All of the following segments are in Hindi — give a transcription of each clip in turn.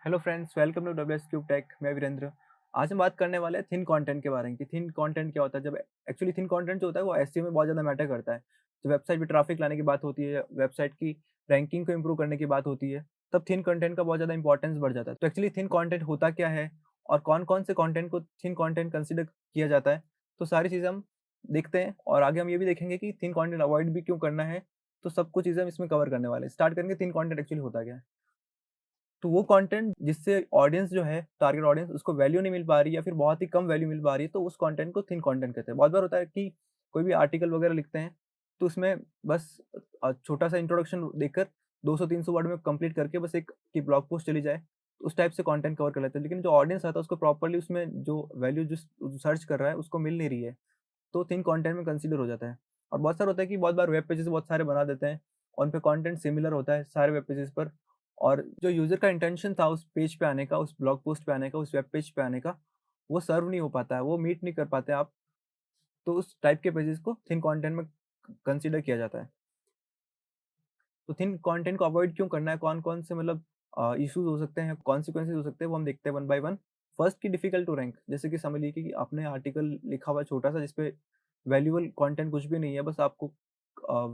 Hello friends, welcome to WS cube tech. मैं वीरेंद्र। आज हम बात करने वाले हैं थिन कंटेंट के बारे में कि थिन कंटेंट क्या होता है। जब एक्चुअली थिन कंटेंट जो होता है वो एसईओ में बहुत ज़्यादा मैटर करता है। जब वेबसाइट पे ट्रैफिक लाने की बात होती है, वेबसाइट की रैंकिंग को इंप्रूव करने की बात होती है, तब थिन कंटेंट का बहुत ज़्यादा इंपॉर्टेंस बढ़ जाता है। तो एक्चुअली थिन कंटेंट होता क्या है और कौन-कौन से कंटेंट को थिन कंटेंट कंसीडर किया जाता है, तो सारी चीज़ें हम देखते हैं और आगे हम ये भी देखेंगे कि थिन कंटेंट अवॉइड भी क्यों करना है। तो सब कुछ चीज़ें हम इसमें कवर करने वाले हैं। स्टार्ट करेंगे थिन कंटेंट एक्चुअली होता क्या है। तो वो कंटेंट जिससे ऑडियंस जो है, टारगेट ऑडियंस उसको वैल्यू नहीं मिल पा रही या फिर बहुत ही कम वैल्यू मिल पा रही है, तो उस कंटेंट को थिन कंटेंट कहते हैं। बहुत बार होता है कि कोई भी आर्टिकल वगैरह लिखते हैं, तो उसमें बस छोटा-सा इंट्रोडक्शन देकर 200-300 वर्ड में कंप्लीट करके बस एक की ब्लॉग पोस्ट चली जाए, तो उस टाइप से कंटेंट कवर कर लेते हैं। लेकिन जो ऑडियंस आता है उसको प्रॉपर्ली उसमें जो वैल्यू जिस सर्च कर रहा है उसको मिल नहीं रही है, तो थिन कंटेंट में कंसीडर हो जाता है। और बहुत सारा होता है कि बहुत बार वेब पेजेस बहुत सारे बना देते हैं और उन पे कंटेंट सिमिलर होता है सारे वेब पेजेस पर, और जो यूज़र का इंटेंशन था उस पेज पे आने का, उस ब्लॉग पोस्ट पे आने का, उस वेब पेज पे आने का, वो सर्व नहीं हो पाता है, वो मीट नहीं कर पाते आप, तो उस टाइप के पेजेस को थिन कंटेंट में कंसीडर किया जाता है। तो थिन कंटेंट को अवॉइड क्यों करना है, कौन-कौन से मतलब इश्यूज़ हो सकते हैं, कॉन्सिक्वेंसेस हो सकते हैं, वो हम देखते हैं वन बाय वन। फर्स्ट की डिफिकल्ट टू रैंक, जैसे कि समझ लीजिए कि आपने आर्टिकल लिखा हुआ है छोटा-सा जिसपे वैल्यूएबल कंटेंट कुछ भी नहीं है, बस आपको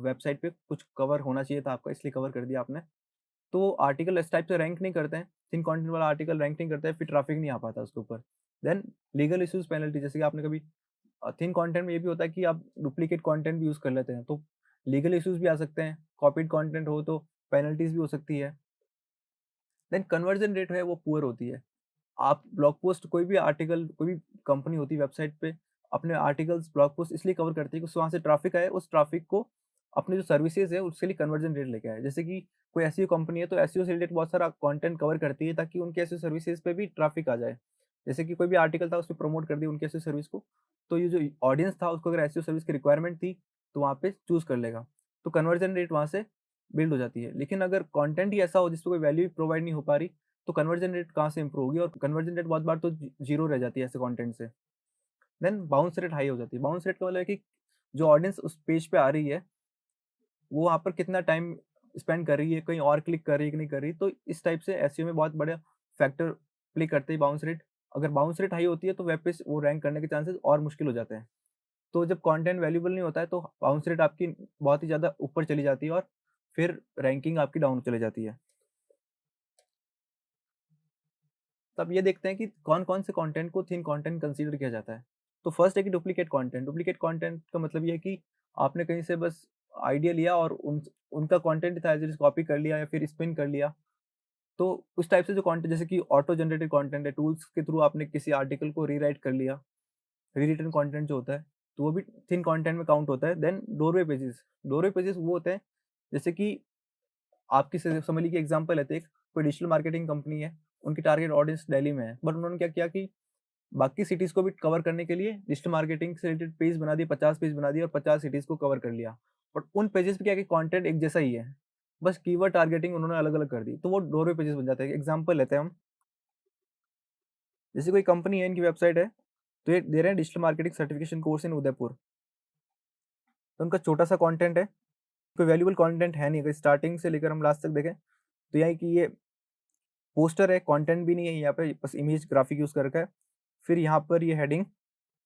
वेबसाइट पे कुछ कवर होना चाहिए था आपका, इसलिए कवर कर दिया आपने। तो आर्टिकल इस टाइप से रैंक नहीं करते हैं, थिन कंटेंट वाला आर्टिकल रैंक नहीं करता है, फिर ट्रैफिक नहीं आ पाता उसके ऊपर। देन लीगल इश्यूज़, पेनल्टी, जैसे कि आपने कभी थिन कंटेंट में ये भी होता है कि आप डुप्लीकेट कंटेंट भी यूज़ कर लेते हैं, तो लीगल इश्यूज़ भी आ सकते हैं, कॉपीड कंटेंट हो तो पेनल्टीज़ भी हो सकती है। देन कन्वर्जन रेट है वो पुअर होती है। आप ब्लॉग पोस्ट कोई भी आर्टिकल, कोई भी कंपनी होती है वेबसाइट पे अपने आर्टिकल्स, ब्लॉग पोस्ट इसलिए कवर करती है कि वहाँ से ट्रैफिक आए, उस ट्रैफिक को अपनी जो सर्विसेज है उसके लिए कन्वर्जन रेट लेके आए। जैसे कि कोई एसईओ कंपनी है तो एसईओ से रिलेटेड बहुत सारा कंटेंट कवर करती है ताकि उनके एसईओ सर्विसेज पे भी ट्रैफिक आ जाए। जैसे कि कोई भी आर्टिकल था उसपे प्रमोट कर दिया उनके एसईओ सर्विस को, तो ये जो ऑडियंस था उसको अगर एसईओ सर्विस की रिक्वायरमेंट थी तो वहाँ पे चूज़ कर लेगा। तो कन्वर्जन रेट वहाँ से बिल्ड हो जाती है। लेकिन अगर कंटेंट ही ऐसा हो जिसपे कोई वैल्यू प्रोवाइड नहीं हो पा रही, तो कन्वर्जन रेट कहाँ से इंप्रूव होगी, और कन्वर्जन रेट बहुत बार तो जीरो रह जाती है ऐसे कंटेंट से। देन बाउंस रेट हाई हो जाती है। बाउंस रेट का मतलब है कि जो ऑडियंस उस पेज पे आ रही है, वो वहाँ पर कितना टाइम स्पेंड कर रही है, कहीं और क्लिक कर रही है कि नहीं कर रही। तो इस टाइप से एसईओ में बहुत बड़ा फैक्टर प्ले करते हैं बाउंस रेट। अगर बाउंस रेट हाई होती है तो वेब पेज वो रैंक करने के चांसेस और मुश्किल हो जाते हैं। तो जब कंटेंट वैल्यूएबल नहीं होता है तो बाउंस रेट आपकी बहुत ही ज़्यादा ऊपर चली जाती है और फिर रैंकिंग आपकी डाउन चली जाती है। तो अब ये देखते हैं कि कौन-कौन से कंटेंट को थिन कंटेंट कंसीडर किया जाता है। तो फर्स्ट है कि डुप्लीकेट कंटेंट। डुप्लीकेट कंटेंट का मतलब ये है कि आपने कहीं से बस आइडिया लिया और उनका कंटेंट था एज़ इट इज़ कॉपी कर लिया या फिर स्पिन कर लिया। तो उस टाइप से जो कंटेंट, जैसे कि ऑटो जनरेटेड कंटेंट है, टूल्स के थ्रू आपने किसी आर्टिकल को रीराइट कर लिया, रीरिटन कंटेंट जो होता है, तो वो भी थिन कंटेंट में काउंट होता है। Then doorway pages. Doorway pages वो होते हैं जैसे कि आपकी समझ लीजिए एग्जांपल लेते हैं, कोई डिजिटल मार्केटिंग कंपनी है, उनकी टारगेट ऑडियंस दिल्ली में है, बट उन्होंने क्या किया कि बाकी सिटीज़ को भी कवर करने के लिए डिजिटल मार्केटिंग से रिलेटेड पेज बना दिए, 50 पेज बना दिए और 50 सिटीज़ को कवर कर लिया। बट उन पेजेज़ पे क्या है कि कंटेंट एक जैसा ही है, बस कीवर्ड टारगेटिंग उन्होंने अलग-अलग कर दी, तो वो डोरवे पेजेज़ बन जाते हैं। एग्जांपल लेते हैं हम, जैसे कोई कंपनी है, इनकी वेबसाइट है, तो ये दे रहे हैं digital marketing certification course in Udaipur, तो उनका छोटा-सा कंटेंट है, कोई वैल्यूएबल कंटेंट है नहीं। अगर स्टार्टिंग से लेकर हम लास्ट तक देखें, तो यह है कि ये पोस्टर है, कंटेंट भी नहीं है, यहाँ पे बस इमेज ग्राफिक यूज़ कर रखा है। फिर यहाँ पर ये हेडिंग,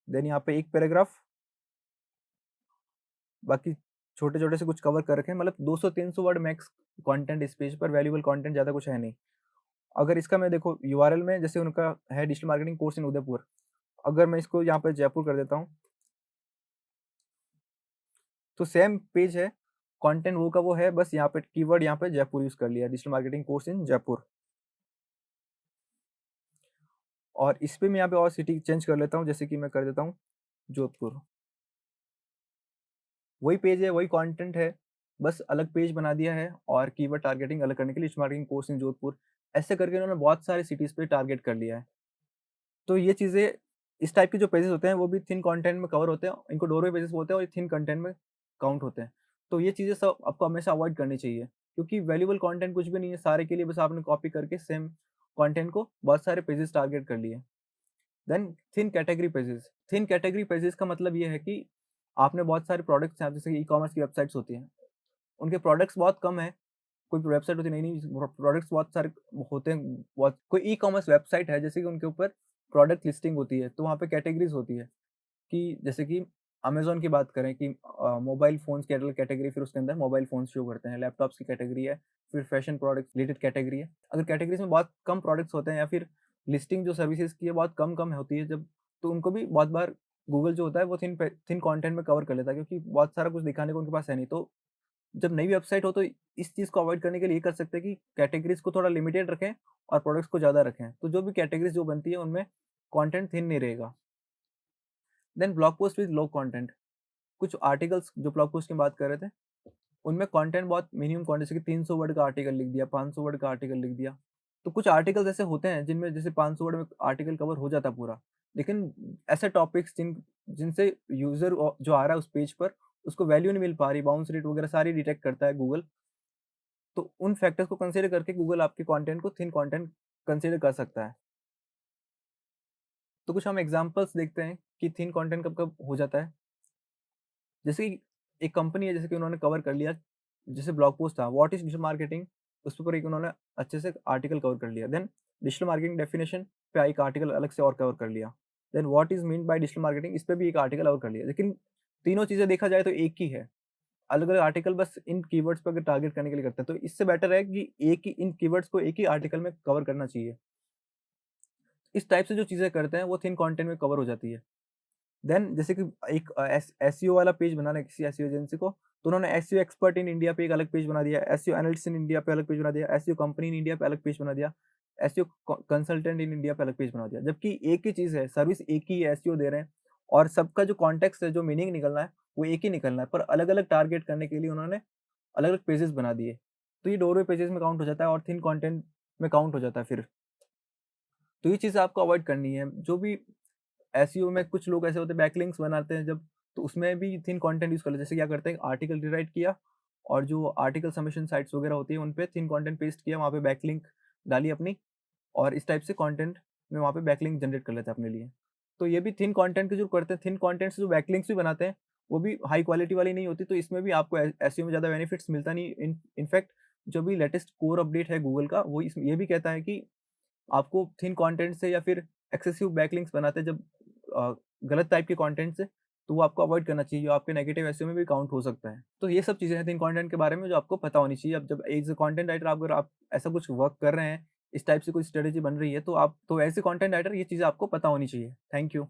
देन यहाँ पे एक पैराग्राफ, बाकी छोटे-छोटे से कुछ कवर कर रखे हैं, मतलब 200-300 वर्ड मैक्स कंटेंट इस पेज पर, वैल्यूएबल कंटेंट ज़्यादा कुछ है नहीं। अगर इसका मैं देखो यूआरएल में, जैसे उनका है digital marketing course in Udaipur, अगर मैं इसको यहाँ पे जयपुर कर देता हूँ, तो सेम पेज है, कंटेंट वो का वो है, बस यहाँ पे कीवर्ड यहाँ पे जयपुर यूज़ कर लिया है, digital marketing course in Jaipur. और इस पे मैं यहाँ पे और सिटी चेंज कर लेता हूँ, जैसे कि मैं कर देता हूँ जोधपुर। वही पेज है, वही कंटेंट है, बस अलग पेज बना दिया है और कीवर्ड टारगेटिंग अलग करने के लिए digital marketing course in Jodhpur. ऐसे करके उन्होंने बहुत सारी सिटीज़ पे टारगेट कर लिया है। तो ये चीज़ें, इस टाइप के जो पेजेज़ होते हैं वो भी थिन कंटेंट में कवर होते हैं। इनको डोरवे पेजेज़ बोलते हैं और ये थिन कंटेंट में काउंट होते हैं। तो ये चीज़ें सब आपको हमेशा अवॉइड करनी चाहिए, क्योंकि वैल्यूएबल कंटेंट कुछ भी नहीं है, सारे के लिए बस आपने कॉपी करके सेम कंटेंट को बहुत सारे पेजेज़ टारगेट कर लिए। Then thin category pages. Thin category pages का मतलब ये है कि आपने बहुत सारे प्रोडक्ट्स हैं, जैसे कि ई-कॉमर्स की वेबसाइट्स होती हैं, उनके प्रोडक्ट्स बहुत कम हैं, कोई वेबसाइट होती है, नई-नई प्रोडक्ट्स बहुत सारे होते हैं, बहुत कोई ई-कॉमर्स वेबसाइट है जैसे कि उनके ऊपर प्रोडक्ट लिस्टिंग होती है, तो वहाँ पे कैटेगरीज़ होती है कि जैसे कि अमेज़न की बात करें कि मोबाइल फ़ोन्स की अलग कैटेगरी, फिर उसके अंदर मोबाइल फ़ोन्स शो करते हैं, लैपटॉप्स की कैटेगरी है, फिर फैशन प्रोडक्ट्स रिलेटेड कैटेगरी है। अगर कैटेगरीज़ में बहुत कम प्रोडक्ट्स होते हैं या फिर लिस्टिंग जो सर्विसेज़ की है बहुत कम-कम होती है जब, तो उनको भी बहुत बार गूगल जो होता है वो थिन कंटेंट में कवर कर लेता है, क्योंकि बहुत सारा कुछ दिखाने को उनके पास है नहीं। तो जब नई वेबसाइट हो तो इस चीज़ को अवॉइड करने के लिए ये कर सकते हैं कि कैटेगरीज़ को थोड़ा लिमिटेड रखें और प्रोडक्ट्स को ज़्यादा रखें। तो जो भी कैटेगरीज़ जो बनती है उनमें कंटेंट थिन नहीं रहेगा। Then blog post with low content, कुछ आर्टिकल्स जो ब्लॉग पोस्ट की बात कर रहे थे, उनमें कंटेंट बहुत मिनिमम कंटेंट, जैसे कि 300 वर्ड का आर्टिकल लिख दिया, 500 वर्ड का आर्टिकल लिख दिया। तो कुछ आर्टिकल्स ऐसे होते हैं जिनमें जैसे 500 वर्ड में आर्टिकल कवर हो जाता है पूरा। लेकिन ऐसे टॉपिक्स जिनसे यूज़र जो आ रहा है उस पेज पर, उसको वैल्यू नहीं मिल पा रही, बाउंस रेट वगैरह सारी डिटेक्ट करता है गूगल। तो उन फैक्टर्स को कंसीडर करके गूगल आपके कंटेंट को थिन कंटेंट कंसीडर कर सकता है। तो कुछ हम एग्ज़ाम्पल्स देखते हैं कि थिन कंटेंट कब-कब हो जाता है। जैसे कि एक कंपनी है, जैसे कि उन्होंने कवर कर लिया, जैसे ब्लॉग पोस्ट था, व्हाट इज़ डिजिटल मार्केटिंग, उसके ऊपर एक उन्होंने अच्छे से आर्टिकल कवर कर लिया। देन डिजिटल मार्केटिंग डेफिनिशन पे एक आर्टिकल अलग से और कवर कर लिया। Then what is mean by digital marketing, इस पे भी एक आर्टिकल और कर लिया। लेकिन तीनों चीज़ें देखा जाए तो एक ही है। अलग-अलग आर्टिकल बस इन कीवर्ड्स पे अगर टारगेट करने के लिए करते हैं, तो इससे बेटर है कि एक ही इन कीवर्ड्स को एक ही आर्टिकल में कवर करना चाहिए। इस टाइप से जो चीज़ें करते हैं, वो थिन कंटेंट में कवर हो जाती है। देन जैसे कि एक एसईओ वाला पेज बनाना है किसी एसईओ एजेंसी को, तो उन्होंने एसईओ एक्सपर्ट इन इंडिया पे एक अलग पेज बना दिया, एसईओ एनालिस्ट इन इंडिया पे अलग पेज बना दिया, एसईओ कंपनी इन इंडिया पे अलग पेज बना दिया, एसईओ कंसल्टेंट इन इंडिया पे अलग पेज बना दिया। जबकि एक ही चीज़ है, सर्विस एक ही है, एसईओ दे रहे हैं और सबका जो कॉन्टेक्स्ट है, जो मीनिंग निकलना है, वो एक ही निकलना है, पर अलग-अलग टारगेट करने के लिए उन्होंने अलग-अलग पेजेस बना दिए। तो ये डोरवे पेजेस में काउंट हो जाता है और थिन कंटेंट में काउंट हो जाता है फिर। तो ये चीज़ें आपको अवॉइड करनी है। जो भी एसईओ में कुछ लोग ऐसे होते हैं बैकलिंक्स बनाते हैं जब, तो उसमें भी थिन कंटेंट यूज़ कर लेते हैं। जैसे क्या करते हैं, आर्टिकल रीराइट किया और जो आर्टिकल सबमिशन साइट्स वगैरह होती है उन पे थिन कंटेंट पेस्ट किया, वहाँ पे बैकलिंक डाली अपनी और इस टाइप से कंटेंट में वहाँ पे बैकलिंक जनरेट कर लेते हैं अपने लिए। तो ये भी थिन कंटेंट के जो करते हैं, थिन कंटेंट से जो बैकलिंक्स भी बनाते हैं, वो भी हाई क्वालिटी वाली नहीं होती, तो इसमें भी आपको एसईओ में ज़्यादा बेनिफिट्स मिलता नहीं। इनफैक्ट जो भी लेटेस्ट कोर अपडेट है गूगल का, वो इस ये भी कहता है कि आपको थिन कंटेंट से या फिर एक्सेसिव बैकलिंक्स बनाते हैं जब अ, गलत टाइप के कंटेंट से, तो वो आपको अवॉइड करना चाहिए, जो आपके नेगेटिव एसईओ में भी काउंट हो सकता है। तो ये सब चीज़ें हैं थिन कंटेंट के बारे में जो आपको पता होनी चाहिए। अब जब एज़ अ कंटेंट राइटर अगर आप ऐसा कुछ वर्क कर रहे हैं, इस टाइप से कोई स्ट्रेटजी बन रही है, तो एज़ अ कंटेंट राइटर ये चीज़ें आपको पता होनी चाहिए। Thank you.